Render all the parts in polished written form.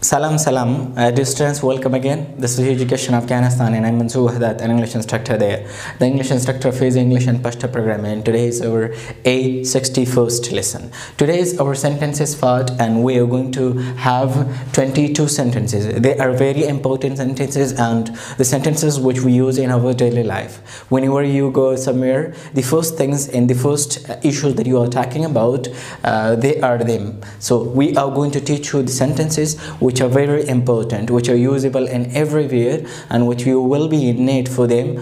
Salam salam, dear students, welcome again. This is Education Afghanistan and I'm Mansoor Wahdat, an English instructor there. The English instructor of English and Pashto program, and today is our A61st lesson. Today is our sentences part and we are going to have 22 sentences. They are very important sentences and the sentences which we use in our daily life. Whenever you go somewhere, the first things and the first issues that you are talking about, they are them. So we are going to teach you the sentences which are very important, which are usable in everywhere and which you will be in need for them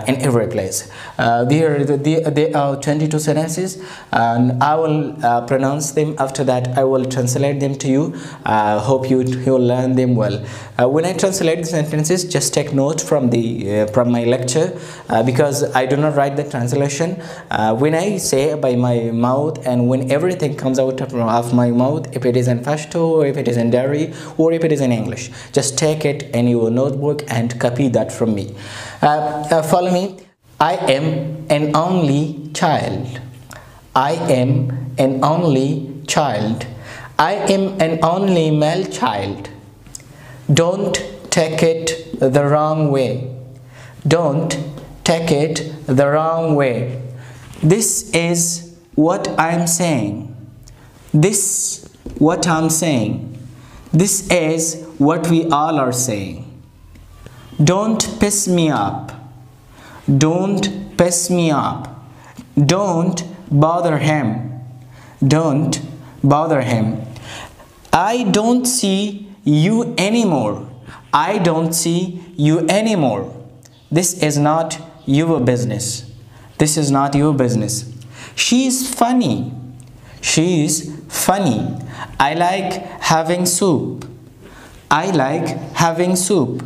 in every place. There are 22 sentences and I will pronounce them. After that I will translate them to you. Hope you will learn them well. When I translate the sentences, just take note from my lecture because I do not write the translation. When I say by my mouth and when everything comes out of my mouth, if it is in Pashto or if it is in Dari or if it is in English, just take it in your notebook and copy that from me. Follow me. I am an only child. I am an only child. I am an only male child. Don't take it the wrong way. Don't take it the wrong way. This is what I'm saying. This what I'm saying. This is what we all are saying. Don't piss me up. Don't piss me up. Don't bother him. Don't bother him. I don't see you anymore. I don't see you anymore. This is not your business. This is not your business. She's funny. She's funny. I like having soup. I like having soup.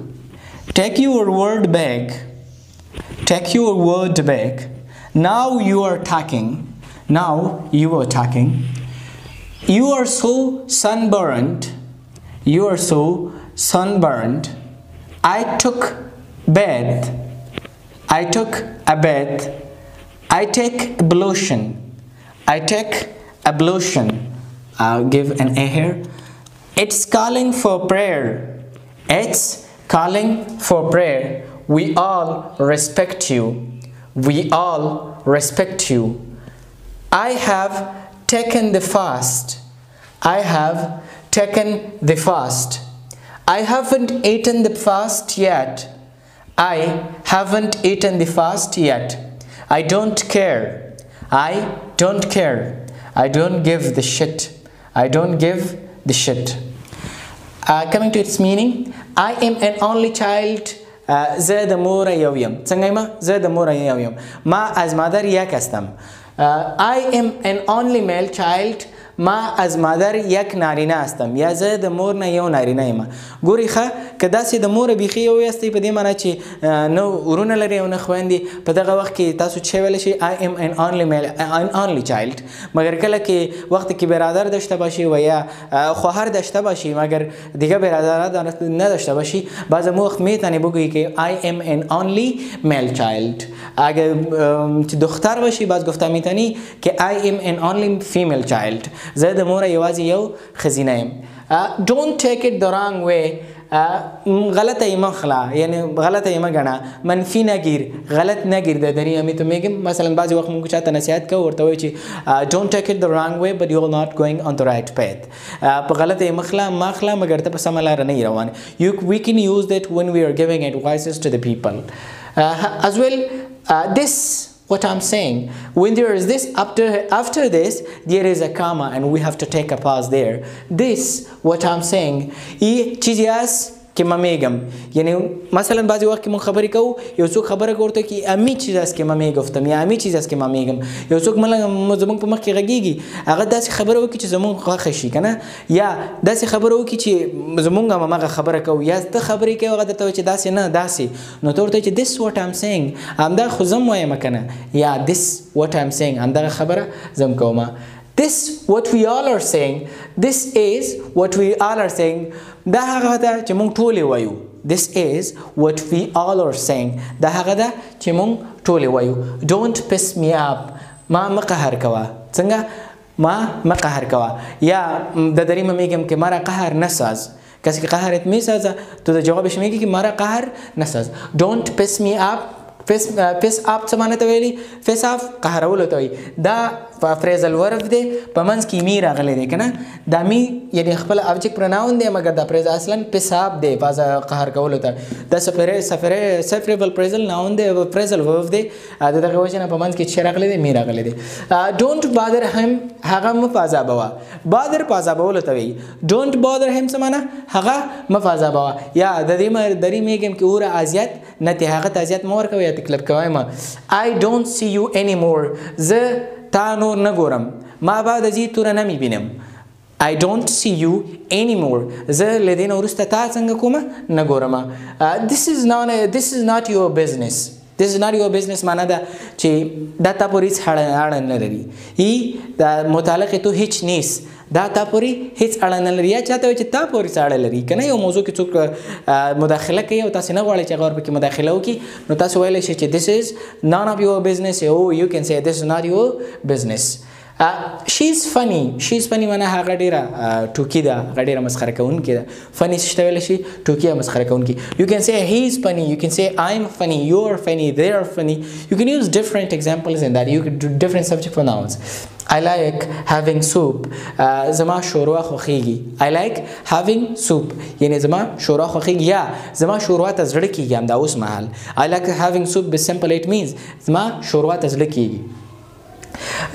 Take your word back. Take your word back. Now you are talking. Now you are talking. You are so sunburned. You are so sunburned. I took bath. I took a bath. I take ablution. I take ablution. I'll give an A here. It's calling for prayer. It's calling for prayer. We all respect you. We all respect you. I have taken the fast. I have taken the fast. I haven't eaten the fast yet. I haven't eaten the fast yet. I don't care. I don't care. I don't give the shit. I don't give the shit. Coming to its meaning, I am an only child. زه د مور یو یم. څنګه یم؟ زه د مور یو یم. ما از مادر یک هستم. I am an only male child. ما از مادر یک نارینه هستم یا زه د مور نه یو نارینه یم. ګوري ښه که داسې د مور بیخي یو یاستئ په دې معنی چې نه ورونه لري او نه خویندې په دغه وخت کې تاسو چې ویلی شئ I am an only child. مګر کله کې وقت کې برادر داشته باشی و یا خواهر داشته باشی مگر دیگه برادرات نداشته باشی بعض وقت میتونی بگویی که I am an only male child. اگر دختر باشی باز گفته میتونی که I am an only female child. زه د مور یوازې یو ښځینه یم. Don't take it the wrong way. غلطه یې مه خله یعنی غلطه یې مه ګڼه منفي نه گیر غلط نه گیر د دنیا می تو میگم مثلا بعضې وخت موږ چاته نصیحت کوو ورته وایو چې don't take it the wrong way but you're not going on the right path. په غلطه یې مه خله مګر ته په سمه لاره نه یې روان. We can use that when we are giving advices to the people. As well, this what I'm saying, when there is this after this there is a comma and we have to take a pause there. This what I'm saying ای چیزی است که من میگم یعنی مثلا بعضی وقت که من خبری کو یو څوک خبره کوته که امی چیز است که من میگفتم یا امی چیز است که من میگم یو څوک زمونږ په مخ کې غږیږي هغه داسې خبره وکړي چې زمونږ خوښه شي کنه یا داسې خبره وکړي چې زمونږ همغه خبره کوو یا ته خبرې کوي هغه درته وایي چې داسې نه داسې نو ته ورته چې this what I'm saying همدغه خو زه هم وایم کنه یا this what I'm saying همدغه خبره زه هم کومه. This what we all are saying. This is what we all are saying. دا هغه ده چې موږ ټول وایو. This is what we all are saying. دا هغه ده چې موږ ټول وایو. Don't piss me up. ما مقهر کوه. څنګه ما مقهر کوه. یا د دریمه میگم که مرا قهر نساز. کسی که قهرت میسازه تو در جوابش میگی که مرا قهر نساز. Don't piss me up. piss up څه معنی ته ویلي؟ piss off قهرولو ته وایي. دا پریزل ورب دی په منځ کې می راغلی دی که نه. دا می یعنې خپل ابجکټ پروناون دی مګر دا پریز اصلا piss up دی قهر کولو ته. دا سفریبل پریزل ناون دی پریزل ورب دی د دغې وجې نه په منځ کې چې راغلی دی می راغلی دی. don't bother him هغه مه په عذابوه. bother په عذابولو ته وایي. don't bother him څه معنی؟ هغه مه په عذابوه. یا د دې میږم کې اوره اذیت نه دی هغه ته اذیت مه ورکوه یا تکلیف کوی مه. I don't see you anymore. زه تا نور نه ګورم. ما بعد از توره نمی بینم. I don't see you anymore. زه له دې نه وروسته تا څنګه کومه نه ګورم. This is not your business. This is not your business معنی ده چې دا تا پورې هیڅ اړه نه لري. دا متعلق تو هیڅ نیست. دا تا پورې هیڅ اړه نه لري. یا چاته وایي چې تا پورې څه اړه لري که نه. یو موضوع کې څوک مداخله کوي او تاسې نه غواړئ چې هغه ورپکې مداخله وکړي نو تاسو ویلی شئ چې this is none of your business. you can say this is not your business. she's funny معنی هغه ډیره ټوکي ده هغه ډیره مسخره کوونکې ده. funny څه ته ویلی شي؟ ټوکي یا مسخره کوونکي. you can say he's funny. you can say I'm funny. you're funny. they're funny. you can use different examples in that. you could do different subject pronouns. I like having soup. زما شوروا خوښیږي. I like having soup یعنی زما شوروا خوښیږي یا زما شوروا ته زړه کیږي همدا اوس مهال. I like having soup به simple it means زما شوروا ته زړه کیږي.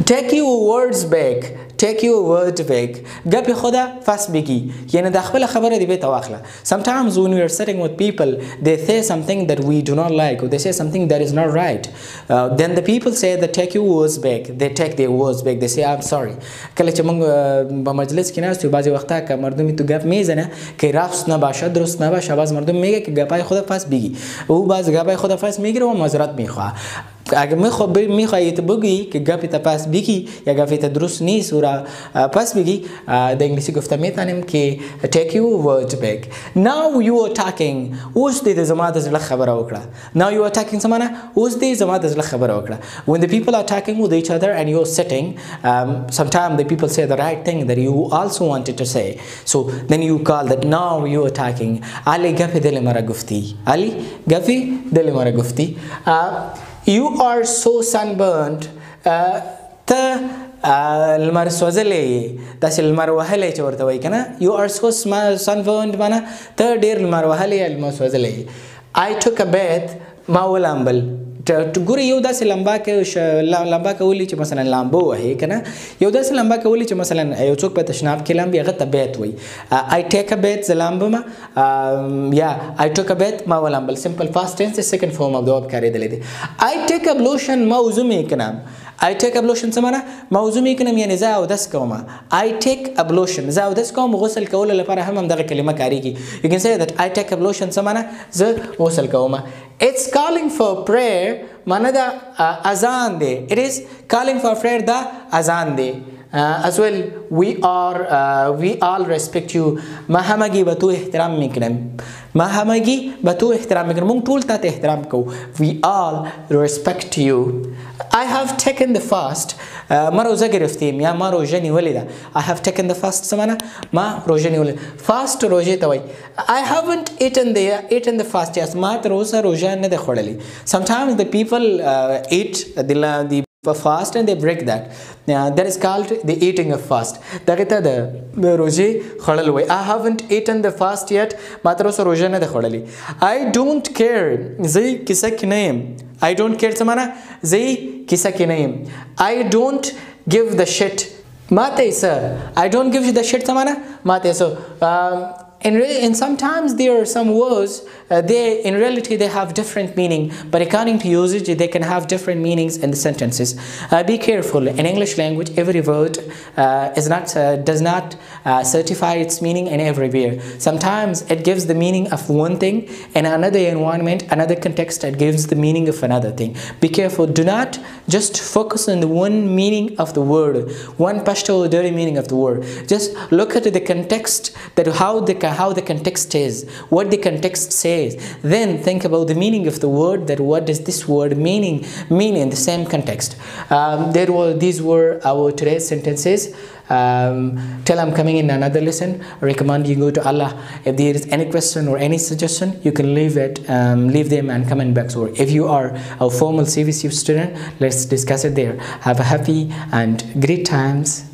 take your words back. take your word back. گپ خدا فس بگی یعنی د خپل خبره دی بیت واخله. sometimes when we are sitting with people they say something that we do not like or they say something that is not right. then the people say that take your words back. they take their words back. they say I'm sorry. کله چې موږ په مجلس کې ناست یو بعضې وخته که مردمی تو گپ میزنه که رقص نباشه درست نباشه باز مردم میگه که گپای خدا فس بگی. او باز گپای خدا فس میگیره و معذرت میخواه. اگه میخواهی تو بگی که گپی تا پس بگی یا گپی تا درست نیست و را پس بگی در انگلیسی گفته میتونیم که take your word back. now you are talking. اوس دې زما د زړه خبره وکړه. now you are talking سمانه اوس دې زما د زړه خبره وکړه. when the people are talking with each other and you are sitting sometimes the people say the right thing that you also wanted to say. so then you call that now you are talking. علی گپی دل مرا گفتی. علی گپی دل مرا گفتی. you are so sunburned. ته لمر سوځلې داسې لمر وهلی چې ورته وایي که نه. you are so sunburned معنی ته ډېر لمر وهلی یا لمر سوځلی. I took a bath. ما ولامبل. ګورې یو داسې لمبا کولی چې مثلا لامبو وهي که نه. یو داسې لمبا کولی چې مثلا یو څوک په تشناب کې لامبي هغه ته بیت وایي. I take a bath زه لامبمه یا I took a bath ما ولامبل. simple past tense second form of the verb کارېدلی دی. I take ablution ما وضو مې کنم. I take ablution څه معنی؟ ما وضو مې کنم یعنې زه اودس کومه. I take ablution زه اودس کوم. غسل کولو لپاره هم همدغه کلمه کارېږي. you can say that I take ablution څه معنی؟ زه غسل کومه. it's calling for prayer معنی دا اذان دی. it is calling for prayer دا اذان دی. as well we all respect you. ما همگی به تو احترام میکنیم. ما همگی به تو احترام میکنیم. مونږ ټول تا ته احترام کوو. we all respect you. I have taken the fast. ما روزه گرفتیم یا ما روزه نیولې ده. I have taken the fast څه معنی؟ ما روزه نیولې. fast روزه ته وایي. I haven't eaten the fast. yes ما تر اوسه روزه نه ده خوړلې. sometimes the people eat the fast and they break that. that is called the eating of fast. دغه ته د روزه خوړل وایي. I haven't eaten the fast yet. ما تر اوسه روزه نه ده خوړلې. I don't care. زه کیسه کې نه یم. I don't care څه معنی؟ زه کیسه کې نه یم. I don't give the shit. ماته څه؟ I don't give the shit څه معنی؟ ماته څه؟ and sometimes there are some words in reality they have different meaning, but according to usage they can have different meanings in the sentences. Be careful. in English language every word does not certify its meaning in everywhere. sometimes it gives the meaning of one thing in another environment, another context it gives the meaning of another thing. Be careful. do not just focus on the one meaning of the word, one Pashto or dirty meaning of the word. just look at the context, that how the context is, what the context says. Then think about the meaning of the word, that what does this word mean in the same context. These were our today's sentences. Till I'm coming in another lesson, I recommend you go to Allah. If there is any question or any suggestion, you can leave them and comment box. Or if you are a formal CVC student, let's discuss it there. Have a happy and great times.